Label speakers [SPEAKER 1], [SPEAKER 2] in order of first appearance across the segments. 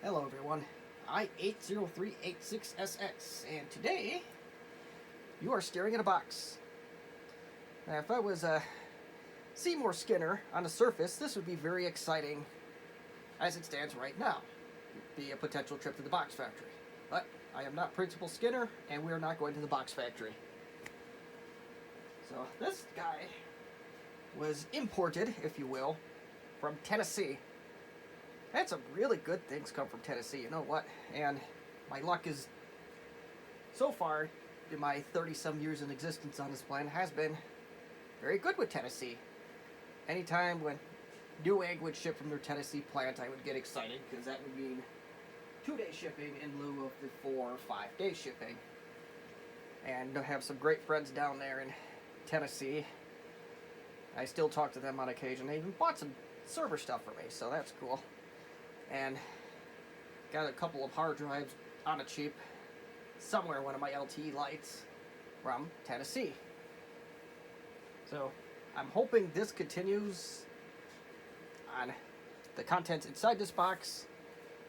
[SPEAKER 1] Hello everyone, I80386SX, and today you are staring at a box. Now if I was Seymour Skinner on the surface, this would be very exciting as it stands right now. It'd be a potential trip to the box factory. But I am not Principal Skinner, and we are not going to the box factory. So this guy was imported, if you will, from Tennessee. Had some really good things come from Tennessee, you know what? And my luck is, so far, in my 30-some years in existence on this planet, has been very good with Tennessee. Anytime when new egg would ship from their Tennessee plant, I would get excited, because that would mean 2-day shipping in lieu of the 4 or 5-day shipping. And I have some great friends down there in Tennessee. I still talk to them on occasion. They even bought some server stuff for me, so that's cool. And got a couple of hard drives on a cheap somewhere, one of my LTE lights from Tennessee. So I'm hoping this continues on the contents inside this box,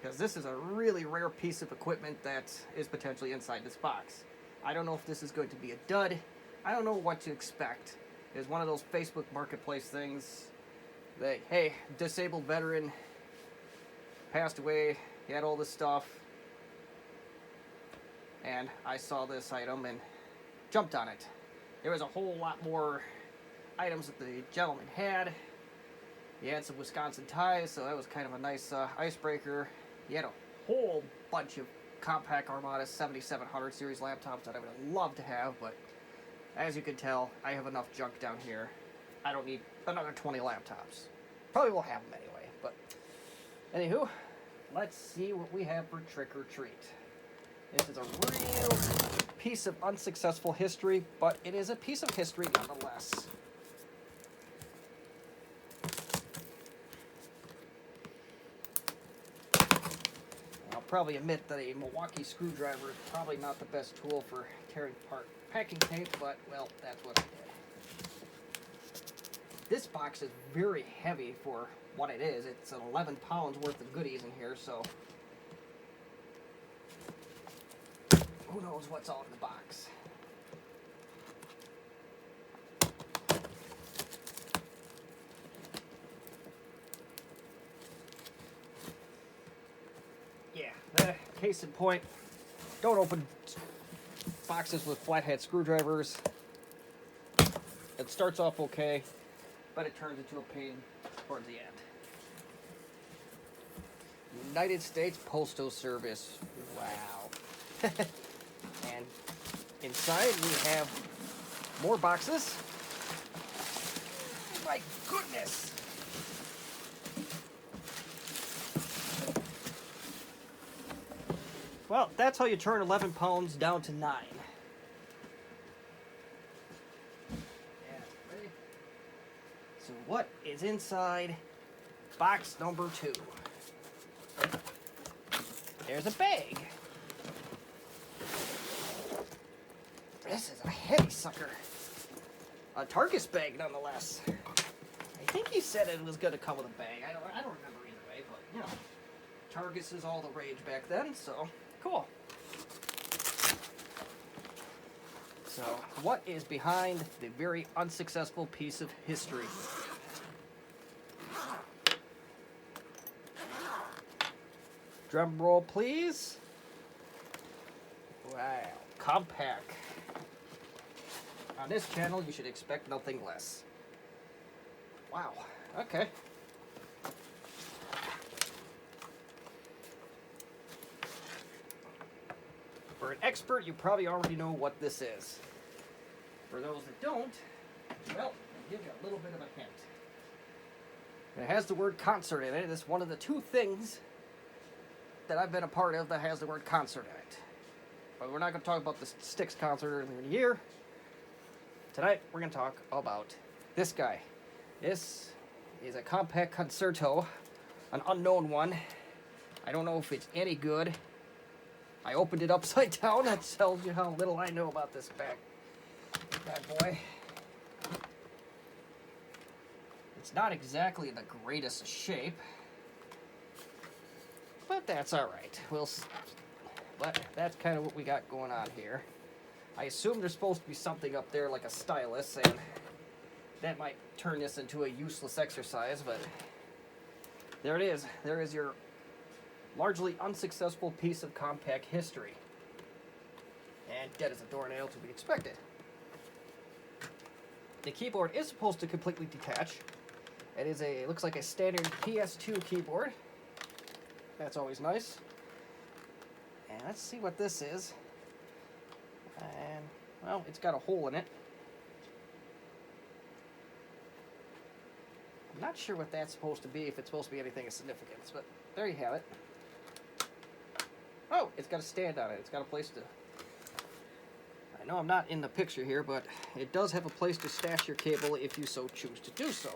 [SPEAKER 1] because this is a really rare piece of equipment that is potentially inside this box. I don't know if this is going to be a dud. I don't know what to expect. It's one of those Facebook Marketplace things that, hey, disabled veteran passed away, he had all this stuff, and I saw this item and jumped on it. There was a whole lot more items that the gentleman had. He had some Wisconsin ties, so that was kind of a nice icebreaker. He had a whole bunch of Compaq Armada 7700 series laptops that I would have loved to have, but as you can tell, I have enough junk down here. I don't need another 20 laptops. Probably will have them anyway, but anywho, let's see what we have for Trick or Treat. This is a real piece of unsuccessful history, but it is a piece of history nonetheless. I'll probably admit that a Milwaukee screwdriver is probably not the best tool for tearing apart packing tape, but, well, that's what I did. This box is very heavy for what it is. It's an 11 pounds worth of goodies in here, so who knows what's all in the box. Yeah, case in point, don't open boxes with flathead screwdrivers. It starts off okay, but it turns into a pain towards the end. United States Postal Service. Wow. And inside we have more boxes. My goodness. Well, that's how you turn 11 pounds down to 9. So what is inside box number 2? There's a bag. This is a heavy sucker. A Targus bag nonetheless. I think he said it was going to come with a bag. I don't remember either way, but you know, Targus is all the rage back then, so cool. So, what is behind the very unsuccessful piece of history? Drum roll, please. Wow, Compaq. On this channel, you should expect nothing less. Wow, okay. For an expert, you probably already know what this is. For those that don't, well, I'll give you a little bit of a hint. It has the word concert in it. It's one of the 2 things that I've been a part of that has the word concert in it. But we're not going to talk about the Styx concert earlier in the year. Tonight, we're going to talk about this guy. This is a Compaq Concerto, an unknown one. I don't know if it's any good. I opened it upside down. That tells you how little I know about this bad boy. It's not exactly in the greatest shape. But that's all right. But that's kind of what we got going on here. I assume there's supposed to be something up there like a stylus, and that might turn this into a useless exercise, but there it is. There is your largely unsuccessful piece of Compaq history. And dead as a doornail to be expected. The keyboard is supposed to completely detach. It looks like a standard PS2 keyboard. That's always nice. And let's see what this is. And, well, it's got a hole in it. I'm not sure what that's supposed to be, if it's supposed to be anything of significance, but there you have it. Oh, it's got a stand on it. It's got a place to... I know I'm not in the picture here, but it does have a place to stash your cable if you so choose to do so.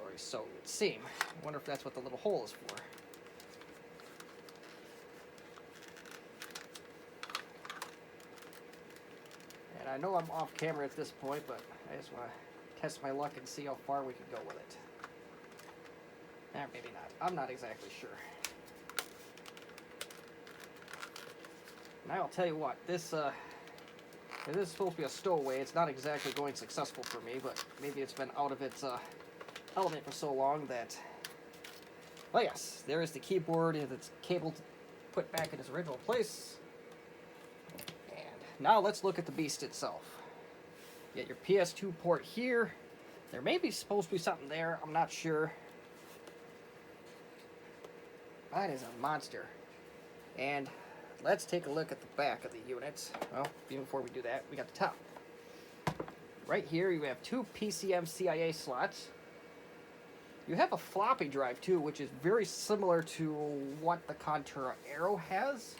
[SPEAKER 1] Or so it would seem. I wonder if that's what the little hole is for. And I know I'm off camera at this point, but I just want to test my luck and see how far we can go with it. Maybe not. I'm not exactly sure. And I'll tell you what, this is supposed to be a stowaway. It's not exactly going successful for me, but maybe it's been out of its element for so long that... Well, yes, there is the keyboard and its cable put back in its original place. And now let's look at the beast itself. You got your PS2 port here. There may be supposed to be something there. I'm not sure. That is a monster. And let's take a look at the back of the units. Well, even before we do that, we got the top. Right here, you have two PCM CIA slots. You have a floppy drive, too, which is very similar to what the Contura Aero has.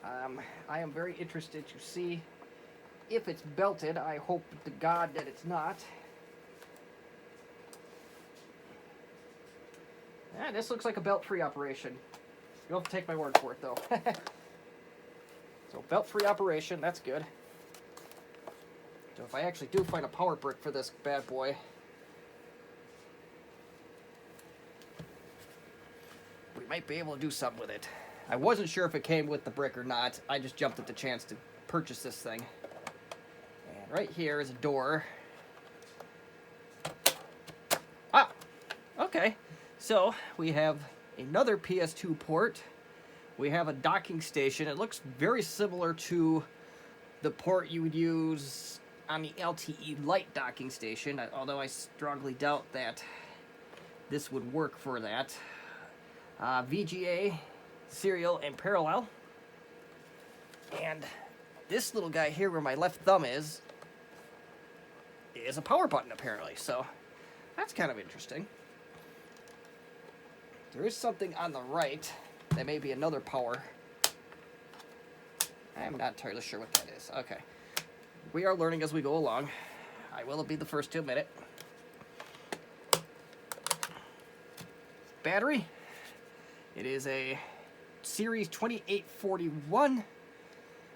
[SPEAKER 1] I am very interested to see if it's belted. I hope to God that it's not. Yeah, this looks like a belt-free operation. You'll have to take my word for it, though. So, belt-free operation, that's good. So if I actually do find a power brick for this bad boy, we might be able to do something with it. I wasn't sure if it came with the brick or not. I just jumped at the chance to purchase this thing. And right here is a door. Ah, okay. So, we have another PS2 port. We have a docking station. It looks very similar to the port you would use on the LTE Lite docking station, although I strongly doubt that this would work for that. VGA, serial, and parallel. And this little guy here where my left thumb is a power button, apparently. So, that's kind of interesting. There is something on the right that may be another power. I'm not entirely sure what that is. Okay. We are learning as we go along. I will be the first to admit it. Battery. It is a Series 2841.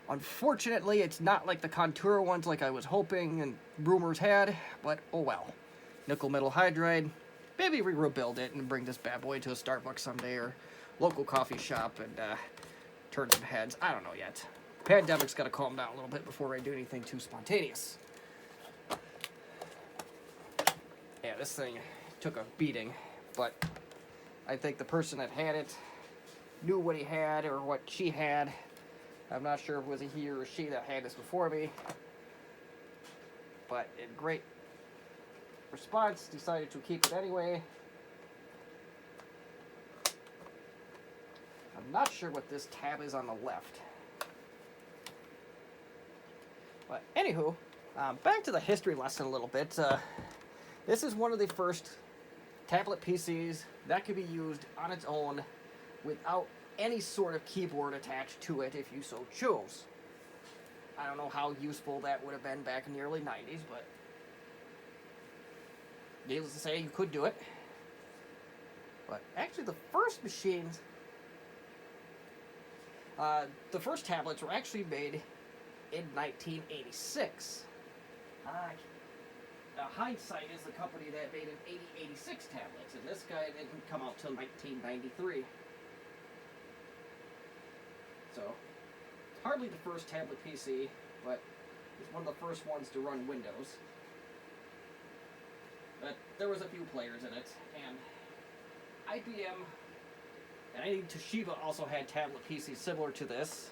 [SPEAKER 1] Unfortunately, it's not like the Contura ones like I was hoping and rumors had, but oh well. Nickel metal hydride. Maybe we rebuild it and bring this bad boy to a Starbucks someday or local coffee shop and turn some heads. I don't know yet. Pandemic's got to calm down a little bit before I do anything too spontaneous. Yeah, this thing took a beating, but I think the person that had it knew what he had or what she had. I'm not sure if it was a he or a she that had this before me, but in great response, decided to keep it anyway. I'm not sure what this tab is on the left. But anywho, back to the history lesson a little bit. This is one of the first tablet PCs that could be used on its own without any sort of keyboard attached to it if you so chose. I don't know how useful that would have been back in the early 90s, but needless to say, you could do it. But actually, the first machines, the first tablets were actually made in 1986. Hindsight is the company that made an 8086 tablets, and this guy didn't come out till 1993. So, it's hardly the first tablet PC, but it's one of the first ones to run Windows. But there was a few players in it, and IBM and I think Toshiba also had tablet PCs similar to this.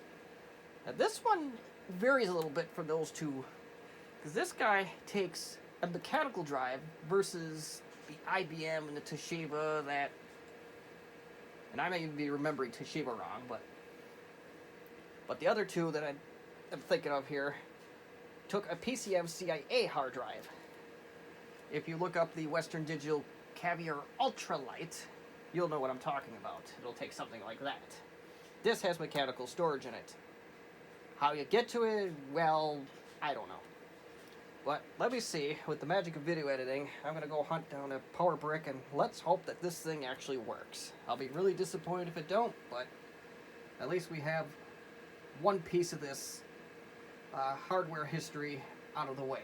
[SPEAKER 1] Now this one varies a little bit from those two, because this guy takes a mechanical drive versus the IBM and the Toshiba that, and I may even be remembering Toshiba wrong, but the other two that I'm thinking of here took a PCM CIA hard drive. If you look up the Western Digital Caviar Ultralight, you'll know what I'm talking about. It'll take something like that. This has mechanical storage in it. How you get to it, well, I don't know. But let me see, with the magic of video editing, I'm going to go hunt down a power brick, and let's hope that this thing actually works. I'll be really disappointed if it don't, but at least we have one piece of this hardware history out of the way.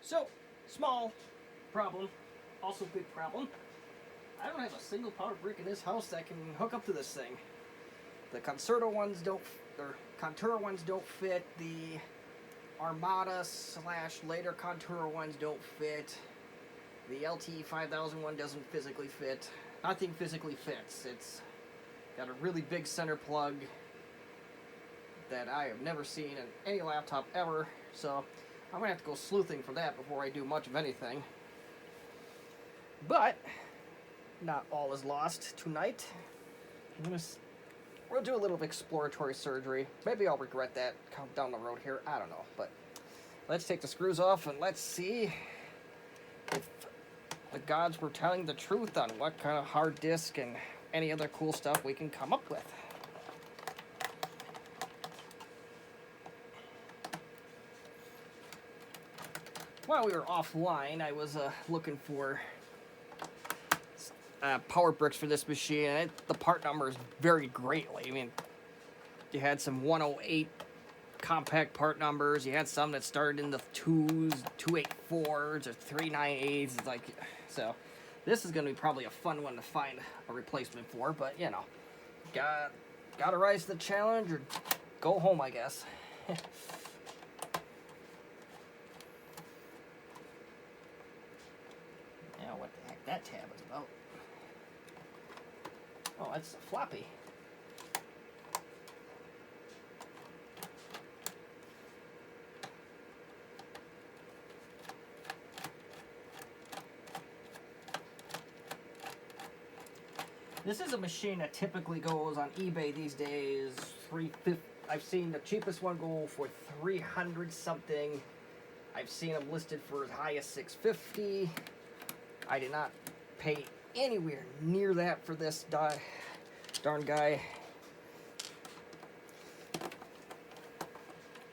[SPEAKER 1] So, small problem, also big problem. I don't have a single power brick in this house that can hook up to this thing. The Concerto ones don't, or Contour ones don't fit. The Armada / later Contour ones don't fit. The LT 5000 one doesn't physically fit. Nothing physically fits. It's got a really big center plug that I have never seen in any laptop ever. So I'm going to have to go sleuthing for that before I do much of anything. But not all is lost tonight. We'll do a little exploratory surgery. Maybe I'll regret that down the road here. I don't know. But let's take the screws off and let's see if the gods were telling the truth on what kind of hard disk and any other cool stuff we can come up with. While we were offline, I was looking for power bricks for this machine, and the part numbers varied greatly. I mean, you had some 108 Compaq part numbers, you had some that started in the 2s, 284s, or 398s. It's like, so this is going to be probably a fun one to find a replacement for, but you know, gotta rise to the challenge or go home, I guess. Now, what the heck that tab is about? Oh, that's a floppy. This is a machine that typically goes on eBay these days. I've seen the cheapest one go for 300 something. I've seen them listed for as high as 650. I did not pay anywhere near that for this darn guy.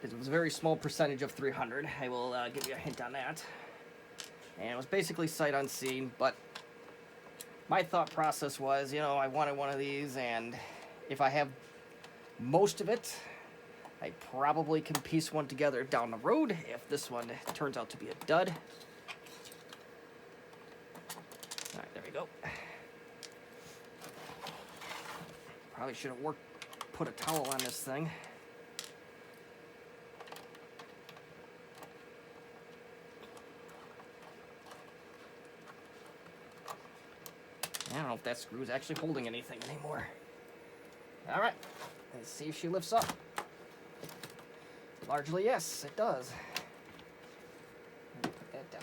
[SPEAKER 1] It was a very small percentage of 300. I will give you a hint on that. And it was basically sight unseen, but my thought process was, you know, I wanted one of these, and if I have most of it, I probably can piece one together down the road if this one turns out to be a dud. Alright, there we go. Probably should have put a towel on this thing. I don't know if that screw is actually holding anything anymore. Alright, let's see if she lifts up. Largely, yes, it does. Let me put that down.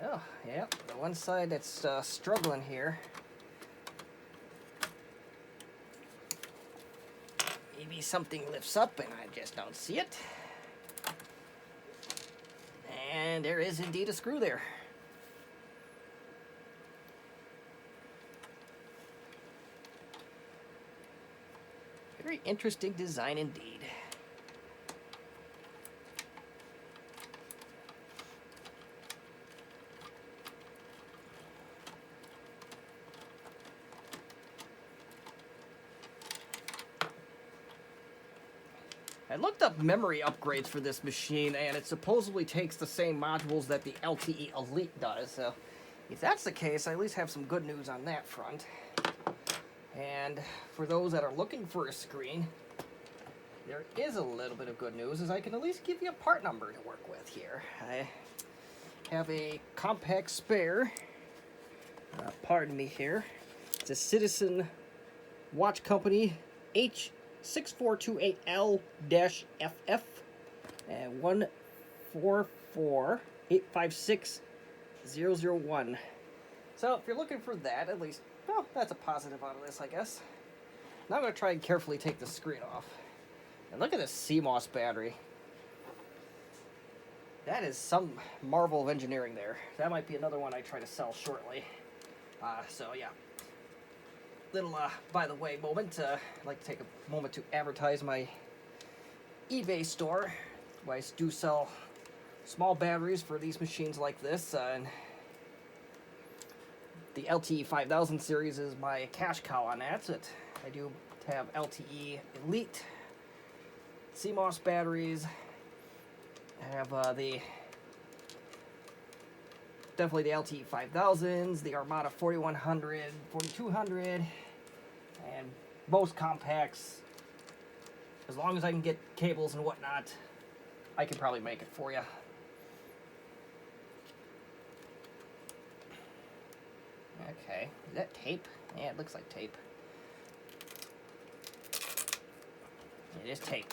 [SPEAKER 1] Oh, yeah, the one side that's struggling here. Maybe something lifts up and I just don't see it. And there is indeed a screw there. Very interesting design indeed. I looked up memory upgrades for this machine, and it supposedly takes the same modules that the LTE Elite does. So If that's the case, I at least have some good news on that front. And for those that are looking for a screen, there is a little bit of good news, as I can at least give you a part number to work with here. I have a Compaq spare. Pardon me here. It's a Citizen Watch Company H6428L-FF 144856001. So if you're looking for that, at least, well, that's a positive out of this, I guess. Now I'm going to try and carefully take the screen off. And look at this Cmos battery. That is some marvel of engineering there. That might be another one I try to sell shortly. So yeah. Little, by the way, moment. I'd like to take a moment to advertise my eBay store. Where I do sell small batteries for these machines like this. And the LTE 5000 series is my cash cow on that. So I do have LTE Elite Cmos batteries. I have definitely the LTE 5000s, the Armada 4100, 4200, and most Compaqs. As long as I can get cables and whatnot, I can probably make it for you. Okay, is that tape? Yeah, it looks like tape. It is tape.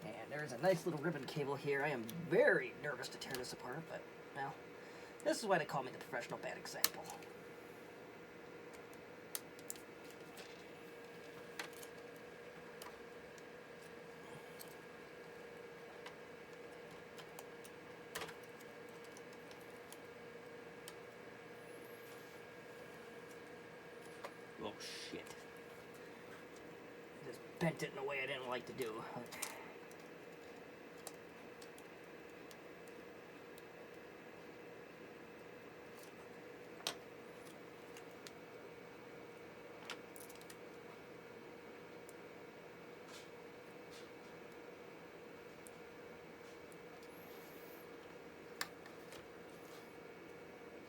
[SPEAKER 1] And there's a nice little ribbon cable here. I am very nervous to tear this apart, but, well, this is why they call me the professional bad example. Oh, shit. I just bent it in a way I didn't like to do.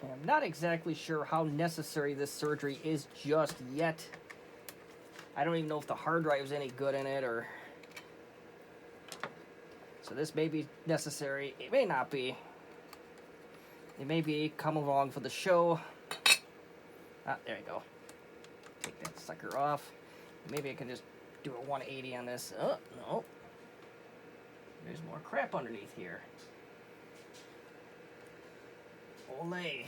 [SPEAKER 1] I'm not exactly sure how necessary this surgery is just yet. I don't even know if the hard drive is any good in it, or... So this may be necessary. It may not be. It may be come along for the show. Ah, there you go. Take that sucker off. Maybe I can just do a 180 on this. Oh, no. There's more crap underneath here. Olay.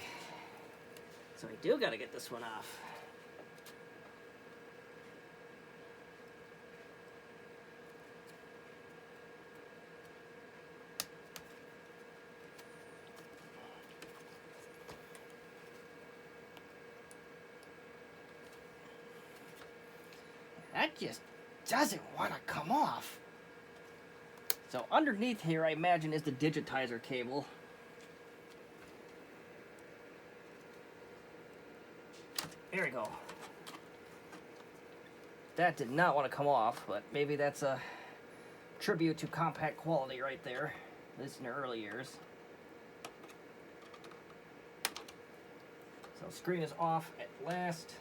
[SPEAKER 1] So I do gotta get this one off. That just doesn't want to come off. So underneath here, I imagine, is the digitizer cable. There we go. That did not want to come off, but maybe that's a tribute to Compaq quality right there, at least in the early years. So screen is off at last.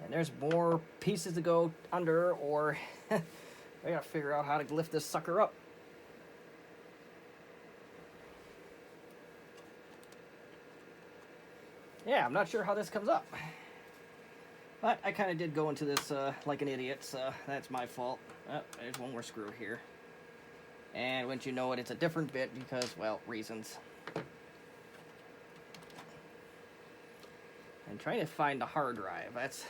[SPEAKER 1] And there's more pieces to go under, or I gotta figure out how to lift this sucker up. Yeah, I'm not sure how this comes up. But I kind of did go into this like an idiot, so that's my fault. Oh, there's one more screw here. And once you know it, it's a different bit because, well, reasons. I'm trying to find the hard drive. That's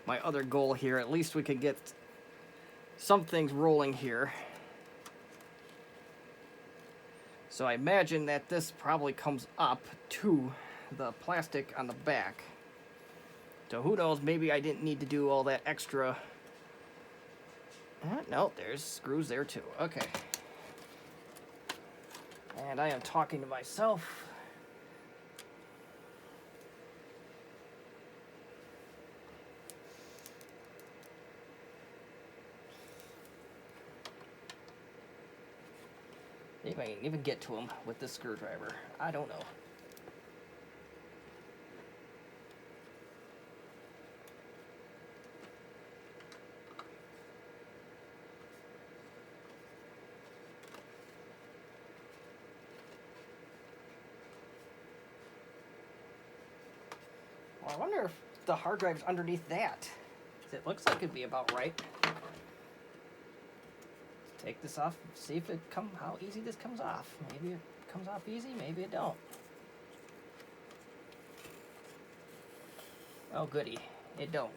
[SPEAKER 1] my other goal here. At least we could get some things rolling here. So I imagine that this probably comes up to the plastic on the back. So who knows, maybe I didn't need to do all that extra. No, there's screws there too. Okay. And I am talking to myself. Maybe I can even get to them with this screwdriver. I don't know. Well, I wonder if the hard drive's underneath that. It looks like it'd be about right. Take this off, see if it how easy this comes off. Maybe it comes off easy, maybe it don't. Oh goody, it don't.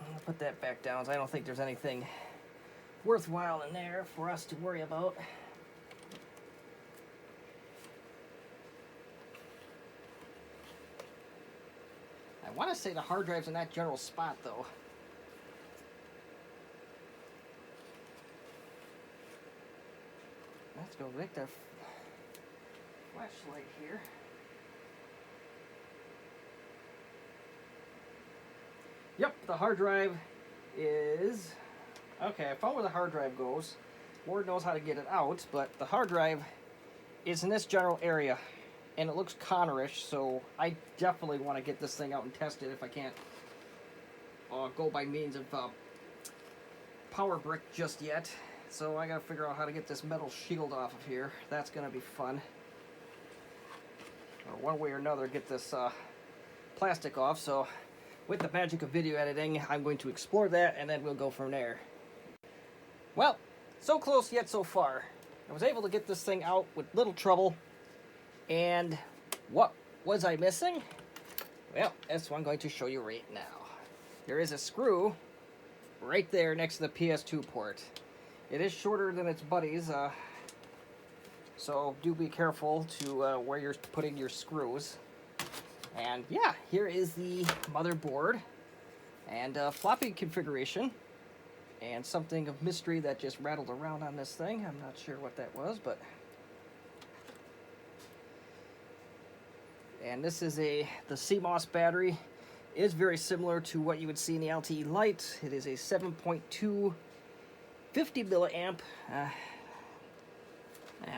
[SPEAKER 1] I'll put that back down, so I don't think there's anything worthwhile in there for us to worry about. I want to say the hard drive's in that general spot though. Let's go get the flashlight here. Yep, the hard drive is... Okay, I found where the hard drive goes. Lord knows how to get it out, but the hard drive is in this general area. And it looks Connorish, so I definitely want to get this thing out and test it if I can't go by means of power brick just yet. So I gotta figure out how to get this metal shield off of here. That's gonna be fun. Or one way or another, get this plastic off. So with the magic of video editing, I'm going to explore that, and then we'll go from there. Well, so close yet so far. I was able to get this thing out with little trouble. And what was I missing? Well, that's what I'm going to show you right now. There is a screw right there next to the PS2 port. It is shorter than its buddies, so do be careful to where you're putting your screws. And yeah, here is the motherboard and floppy configuration. And something of mystery that just rattled around on this thing. I'm not sure what that was, but... And this is the Cmos battery. It is very similar to what you would see in the LTE Lite. It is a 7.2 50 milliamp.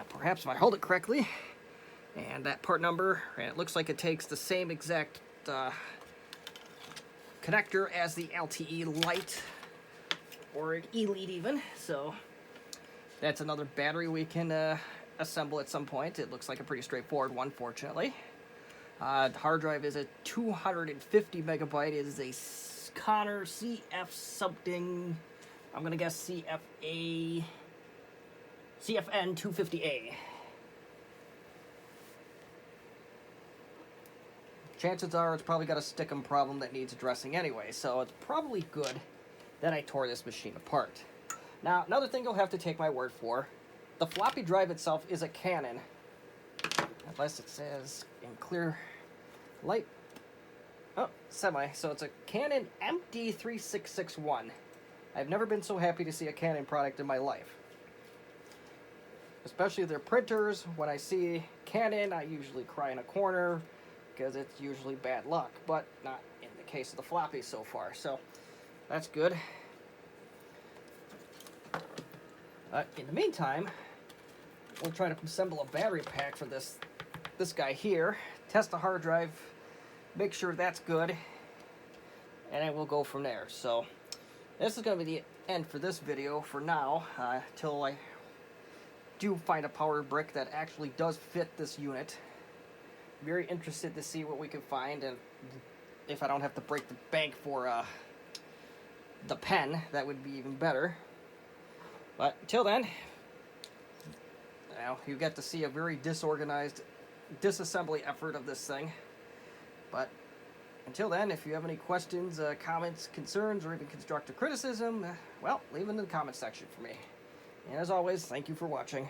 [SPEAKER 1] Perhaps if I hold it correctly. And that part number, and it looks like it takes the same exact connector as the LTE Lite, or Elite even. So that's another battery we can assemble at some point. It looks like a pretty straightforward one, fortunately. The hard drive is a 250 megabyte. It is a Connor CF something. I'm gonna guess CFN 250A. Chances are it's probably got a stickum problem that needs addressing anyway, so it's probably good that I tore this machine apart. Now, another thing you'll have to take my word for, the floppy drive itself is a Canon, unless it says in clear light. Oh, semi. So it's a Canon MD3661. I've never been so happy to see a Canon product in my life. Especially their printers. When I see Canon, I usually cry in a corner because it's usually bad luck, but not in the case of the floppy so far. So that's good. In the meantime, we'll try to assemble a battery pack for this guy here. Test the hard drive, make sure that's good, and then we'll go from there. So this is going to be the end for this video for now, till I do find a power brick that actually does fit this unit. Very interested to see what we can find, and if I don't have to break the bank for the pen, that would be even better. But until then, now you get to see a very disorganized disassembly effort of this thing. But until then, if you have any questions, comments, concerns, or even constructive criticism, well, leave them in the comment section for me. And as always, thank you for watching.